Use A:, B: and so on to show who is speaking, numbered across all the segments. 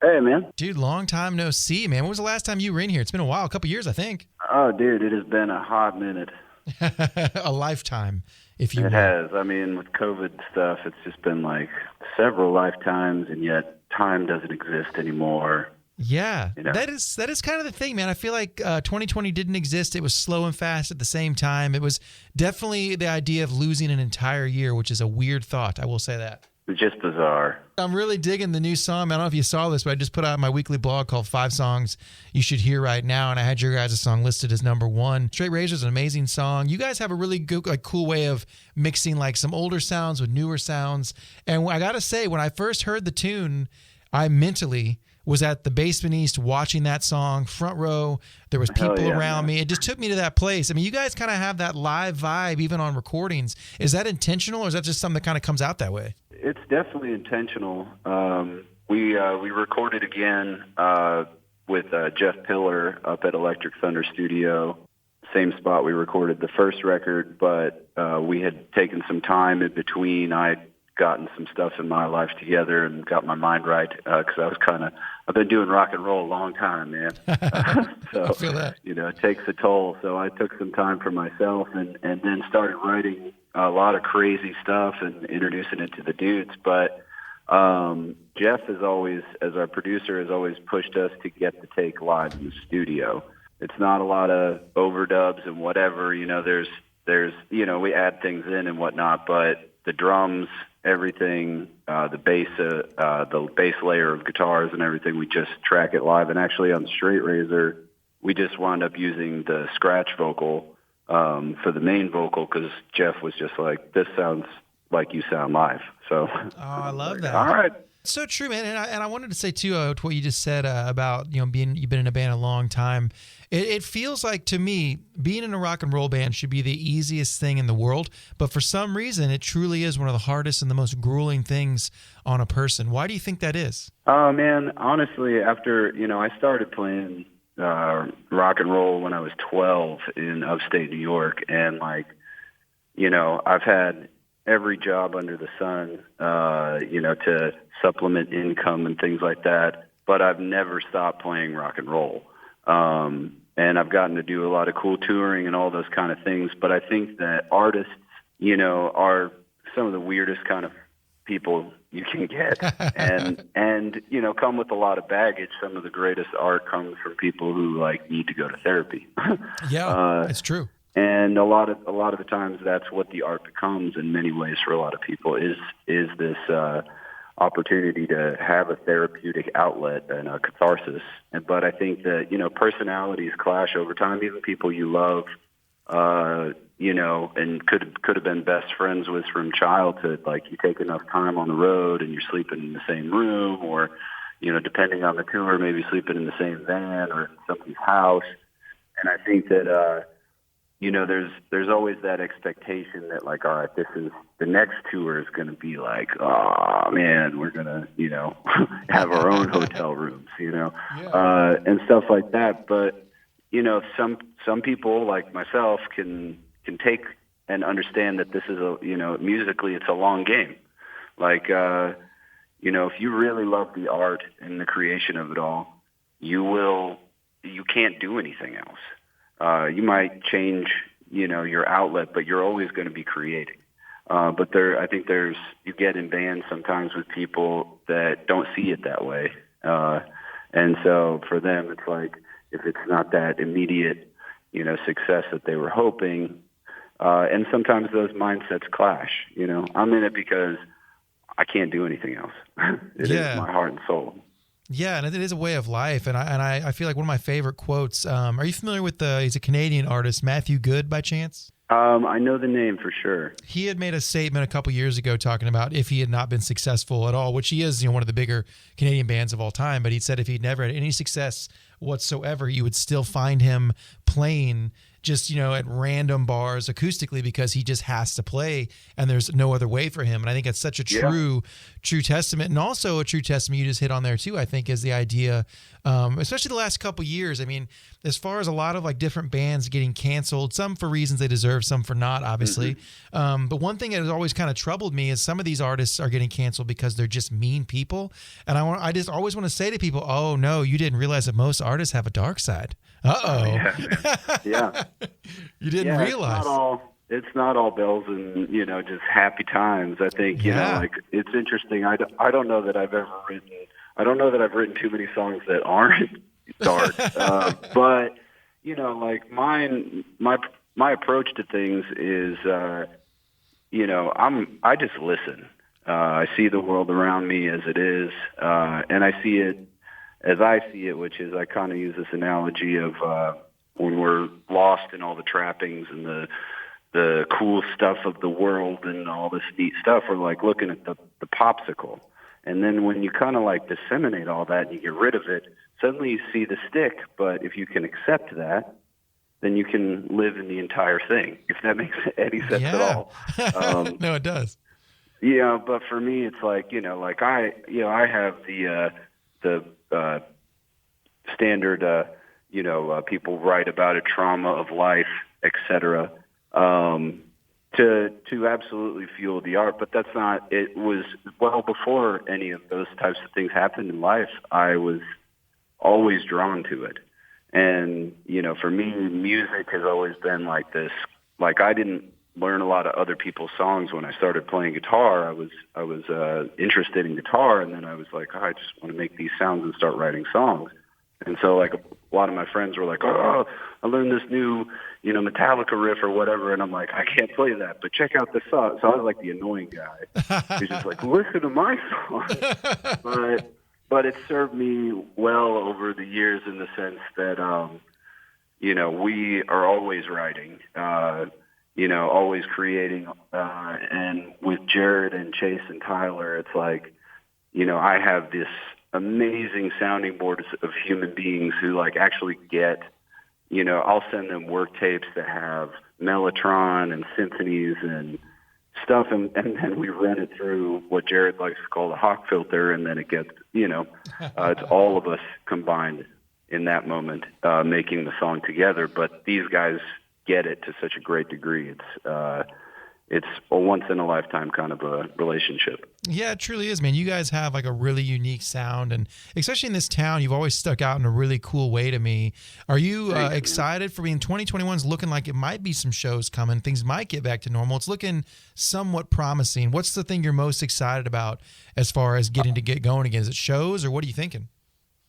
A: Hey, man.
B: Dude, long time no see, man. When was the last time you were in here? It's been a while, a couple years, I think.
A: Oh, dude, it has been a hot minute.
B: A lifetime, if you
A: It
B: will.
A: has. I mean, with COVID stuff, it's just been like several lifetimes, and yet time doesn't exist anymore.
B: Yeah,
A: You know,
B: that is kind of the thing, man. I feel like 2020 didn't exist. It was slow and fast at the same time. It was definitely the idea of losing an entire year, which is a weird thought. I will say that.
A: it's just bizarre.
B: I'm really digging the new song. I don't know if you saw this, but I just put out my weekly blog called 5 Songs You Should Hear Right Now, and I had your guys' song listed as #1. Straight Razor's an amazing song. You guys have a really good, cool way of mixing like some older sounds with newer sounds. And I got to say, when I first heard the tune, I mentally was at the Basement East watching that song, front row. There was
A: Hell
B: people
A: yeah,
B: around
A: man.
B: me. It just took me to that place. I mean, you guys kind of have that live vibe even on recordings. Is that intentional, or is that just something that kind of comes out that way?
A: It's definitely intentional. We recorded again with Jeff Pillar up at Electric Thunder Studio, same spot we recorded the first record, but we had taken some time in between. I'd gotten some stuff in my life together and got my mind right because I've been doing rock and roll a long time, man. So,
B: I feel that.
A: it takes a toll. So I took some time for myself and then started writing a lot of crazy stuff and introducing it to the dudes. But Jeff has always, as our producer, has always pushed us to get the take live in the studio. It's not a lot of overdubs and whatever, there's we add things in and whatnot, but the drums, everything, the bass layer of guitars and everything, we just track it live. And actually on Straight Razor, we just wound up using the scratch vocal for the main vocal because Jeff was just like, this sounds like you sound live. So
B: I love that.
A: all right.
B: It's so true, man. And I wanted to say too, to what you just said about you've been in a band a long time. It feels like to me being in a rock and roll band should be the easiest thing in the world, but for some reason it truly is one of the hardest and the most grueling things on a person. Why do you think that is?
A: Oh man, honestly, after I started playing rock and roll when I was 12 in upstate New York, and I've had every job under the sun, to supplement income and things like that. But I've never stopped playing rock and roll. And I've gotten to do a lot of cool touring and all those kind of things. But I think that artists, are some of the weirdest kind of people you can get, and come with a lot of baggage. Some of the greatest art comes from people who need to go to therapy.
B: Yeah, it's true.
A: And a lot of the times that's what the art becomes in many ways for a lot of people is this opportunity to have a therapeutic outlet and a catharsis. But I think that, personalities clash over time. Even people you love, and could have been best friends with from childhood. Like you take enough time on the road and you're sleeping in the same room, or, depending on the tour, maybe sleeping in the same van or somebody's house. And I think that, there's always that expectation that all right, this is the next tour is going to be like, oh man, we're going to, have our own hotel rooms, and stuff like that. But, some people like myself can take and understand that this is musically it's a long game. If you really love the art and the creation of it all, you can't do anything else. You might change, your outlet, but you're always going to be creating. But I think you get in bands sometimes with people that don't see it that way. And so for them, it's like, if it's not that immediate, success that they were hoping, and sometimes those mindsets clash. I'm in it because I can't do anything else. It is my heart and soul.
B: Yeah, and it is a way of life, and I feel like one of my favorite quotes. Are you familiar with he's a Canadian artist, Matthew Good, by chance?
A: I know the name for sure.
B: He had made a statement a couple years ago talking about if he had not been successful at all, which he is, one of the bigger Canadian bands of all time. But he said if he'd never had any success whatsoever, you would still find him playing just, at random bars acoustically because he just has to play and there's no other way for him. And I think it's such a true testament. And also a true testament you just hit on there too, I think, is the idea, especially the last couple years. I mean, as far as a lot of like different bands getting canceled, some for reasons they deserve, some for not, obviously. But one thing that has always kind of troubled me is some of these artists are getting canceled because they're just mean people. And I just always want to say to people, oh no, you didn't realize that most artists have a dark side.
A: Yeah.
B: You didn't realize.
A: It's not all bells and, just happy times. I think, like it's interesting. I don't know that I've written too many songs that aren't dark. But, like my approach to things is, I just listen. I see the world around me as it is. And I see it as I see it, which is I kind of use this analogy of when we're lost in all the trappings and the cool stuff of the world and all this neat stuff, we're like looking at the popsicle. And then when you kind of like disseminate all that and you get rid of it, suddenly you see the stick. But if you can accept that, then you can live in the entire thing, if that makes any sense at all.
B: No, it does.
A: Yeah, but for me, it's like, I have the standard, people write about a trauma of life, etc., to absolutely fuel the art. But that's not, it was well before any of those types of things happened in life. I was always drawn to it. And, for me, music has always been like this. Like I didn't learn a lot of other people's songs when I started playing guitar. I was interested in guitar, and then I was like, I just want to make these sounds and start writing songs. And so, like, a lot of my friends were like, oh, I learned this new, Metallica riff or whatever, and I'm like, I can't play that, but check out this song. So I was like the annoying guy who's just like, listen to my song. But it served me well over the years in the sense that, we are always writing, always creating. And with Jared and Chase and Tyler, it's like, I have this amazing sounding board of human beings who like actually get, I'll send them work tapes that have mellotron and symphonies and stuff, and then we run it through what Jared likes to call the Hawk filter, and then it gets, it's all of us combined in that moment, making the song together. But these guys get it to such a great degree. It's a once-in-a-lifetime kind of a relationship.
B: Yeah, it truly is, man. You guys have like a really unique sound, and especially in this town, you've always stuck out in a really cool way to me. Are you excited for being 2021 is looking like it might be some shows coming. Things might get back to normal. It's looking somewhat promising. What's the thing you're most excited about as far as getting to get going again? Is it shows, or what are you thinking?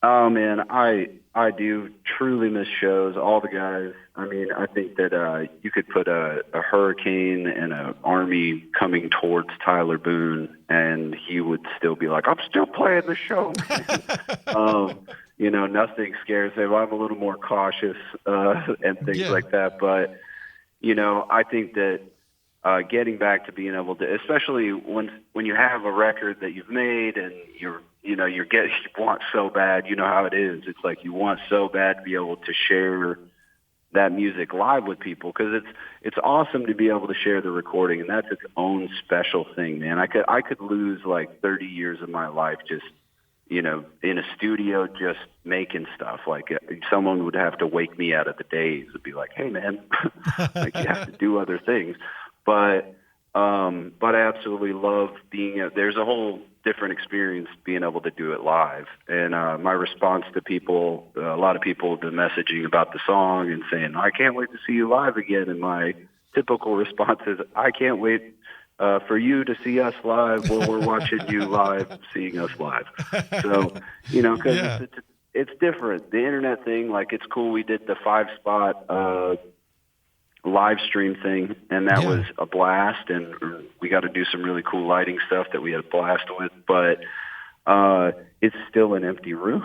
A: Oh, man, I do truly miss shows. All the guys. I mean, I think that you could put a hurricane and an army coming towards Tyler Boone, and he would still be like, I'm still playing the show, man. Nothing scares him. I'm a little more cautious and things like that. But, I think that getting back to being able to, especially when you have a record that you've made and you want so bad, you know how it is. It's like you want so bad to be able to share that music live with people, because it's awesome to be able to share the recording, and that's its own special thing, man. I could lose like 30 years of my life just, in a studio just making stuff. Like someone would have to wake me out of the days and be like, hey, man, like you have to do other things. But I absolutely love there's a whole different experience being able to do it live. And my response to people, a lot of people have been messaging about the song and saying, I can't wait to see you live again. And my typical response is, I can't wait for you to see us live while we're watching you live, seeing us live. So, because it's different. The internet thing, like, it's cool. We did the 5-spot live stream thing, and that was a blast, and we got to do some really cool lighting stuff that we had a blast with, but it's still an empty room,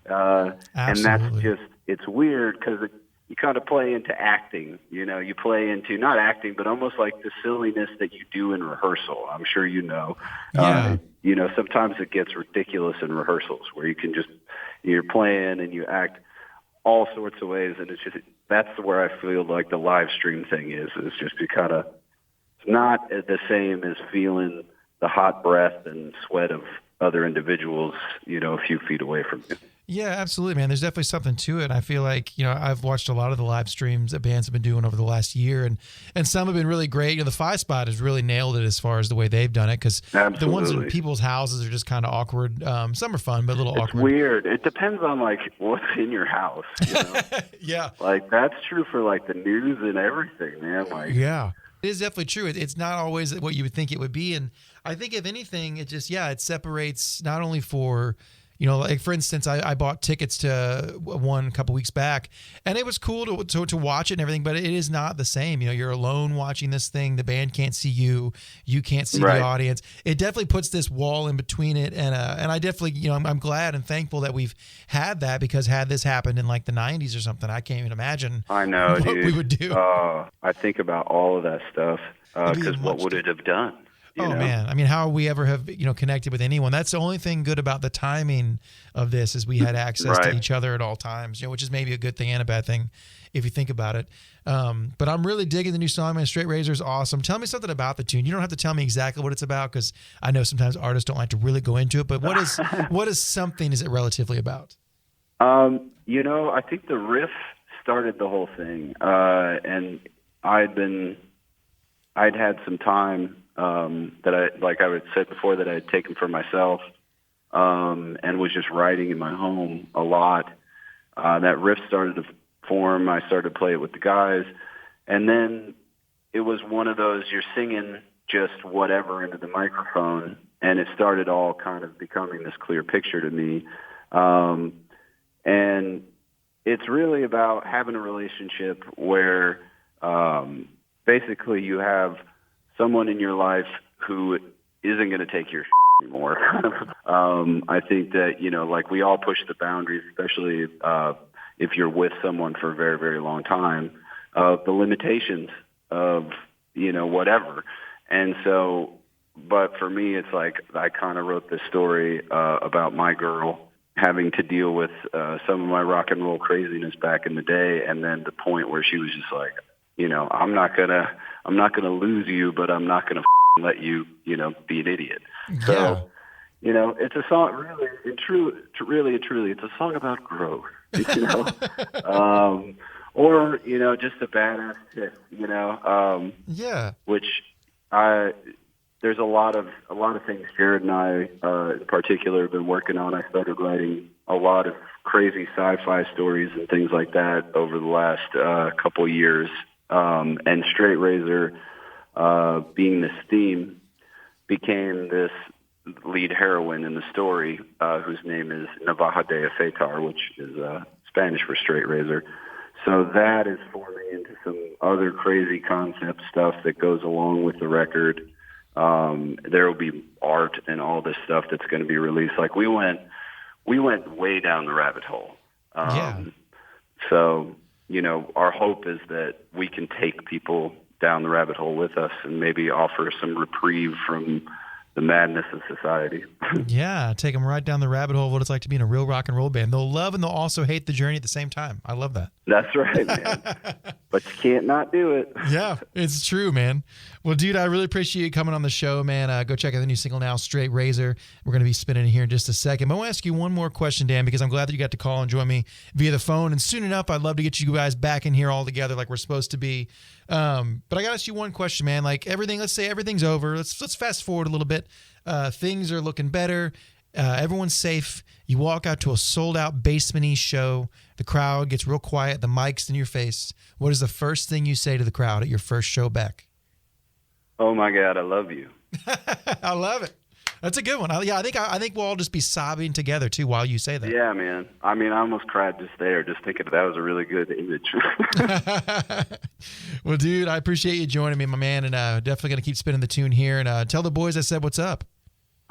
A: and that's just, it's weird because you kind of play into acting, you play into not acting, but almost like the silliness that you do in rehearsal. I'm sure sometimes it gets ridiculous in rehearsals where you can just, you're playing and you act. all sorts of ways, and that's where I feel like the live stream thing is. It's just it's not the same as feeling the hot breath and sweat of other individuals, a few feet away from you.
B: Yeah, absolutely, man. There's definitely something to it. I feel like, I've watched a lot of the live streams that bands have been doing over the last year, and some have been really great. The Five Spot has really nailed it as far as the way they've done it, because the ones in people's houses are just kind of awkward. Some are fun, but a little awkward.
A: It's weird. It depends on, what's in your house,
B: Yeah.
A: That's true for, the news and everything, man.
B: Yeah. It is definitely true. It's not always what you would think it would be, and I think if anything, it separates not only for, for instance, I bought tickets to one a couple weeks back, and it was cool to watch it and everything, but it is not the same. You're alone watching this thing. The band can't see you. You can't see the audience. It definitely puts this wall in between it, and I definitely, I'm glad and thankful that we've had that, because had this happened in the 90s or something, I can't even imagine
A: I know,
B: what we would do.
A: I think about all of that stuff, because what would it have done?
B: Man. I mean, how we ever have, connected with anyone? That's the only thing good about the timing of this, is we had access to each other at all times, which is maybe a good thing and a bad thing if you think about it. But I'm really digging the new song, man. Straight Razor is awesome. Tell me something about the tune. You don't have to tell me exactly what it's about, because I know sometimes artists don't like to really go into it, but what is something is it relatively about?
A: I think the riff started the whole thing. And I'd had some time, that I would said before, that I had taken for myself, and was just writing in my home a lot. That riff started to form. I started to play it with the guys, and then it was one of those, you're singing just whatever into the microphone, and it started all kind of becoming this clear picture to me. And it's really about having a relationship where basically you have someone in your life who isn't going to take your anymore. I think that, we all push the boundaries, especially if you're with someone for a very, very long time, the limitations of, whatever. And so, but for me, it's I kind of wrote this story about my girl having to deal with some of my rock and roll craziness back in the day, and then the point where she was just I'm not gonna lose you, but I'm not gonna let you, be an idiot.
B: Yeah.
A: So, it's a song, really, truly, it's a song about growth, or, just a badass tip,
B: yeah.
A: Which there's a lot of things Jared and I, in particular, have been working on. I started writing a lot of crazy sci-fi stories and things like that over the last couple years. And Straight Razor, being this theme, became this lead heroine in the story, whose name is Navaja de Afeitar, which is Spanish for straight razor. So that is forming into some other crazy concept stuff that goes along with the record. There will be art and all this stuff that's going to be released. We went way down the rabbit hole. So, our hope is that we can take people down the rabbit hole with us and maybe offer some reprieve from the madness of society.
B: Yeah, take them right down the rabbit hole of what it's like to be in a real rock and roll band. They'll love and they'll also hate the journey at the same time. I love that.
A: That's right, man. But you can't not do it.
B: Yeah, it's true, man. Well, dude, I really appreciate you coming on the show, man. Go check out the new single now, Straight Razor. We're going to be spinning it here in just a second. But I want to ask you one more question, Dan, because I'm glad that you got to call and join me via the phone. And soon enough, I'd love to get you guys back in here all together like we're supposed to be. But I got to ask you one question, man. Let's say everything's over. Let's fast forward a little bit. Things are looking better. Everyone's safe. You walk out to a sold-out basement-y show. The crowd gets real quiet. The mic's in your face. What is the first thing you say to the crowd at your first show back?
A: Oh my God, I love you.
B: I love it. That's a good one. I think we'll all just be sobbing together too while you say that.
A: Yeah, man. I mean, I almost cried just there, just thinking that was a really good image.
B: Well, dude, I appreciate you joining me, my man, and definitely going to keep spinning the tune here. And tell the boys I said what's up.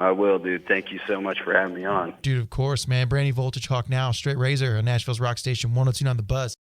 A: I will, dude. Thank you so much for having me on.
B: Dude, of course, man. Brandy Voltagehawk now, Straight Razor on Nashville's Rock Station 102.9 The Buzz.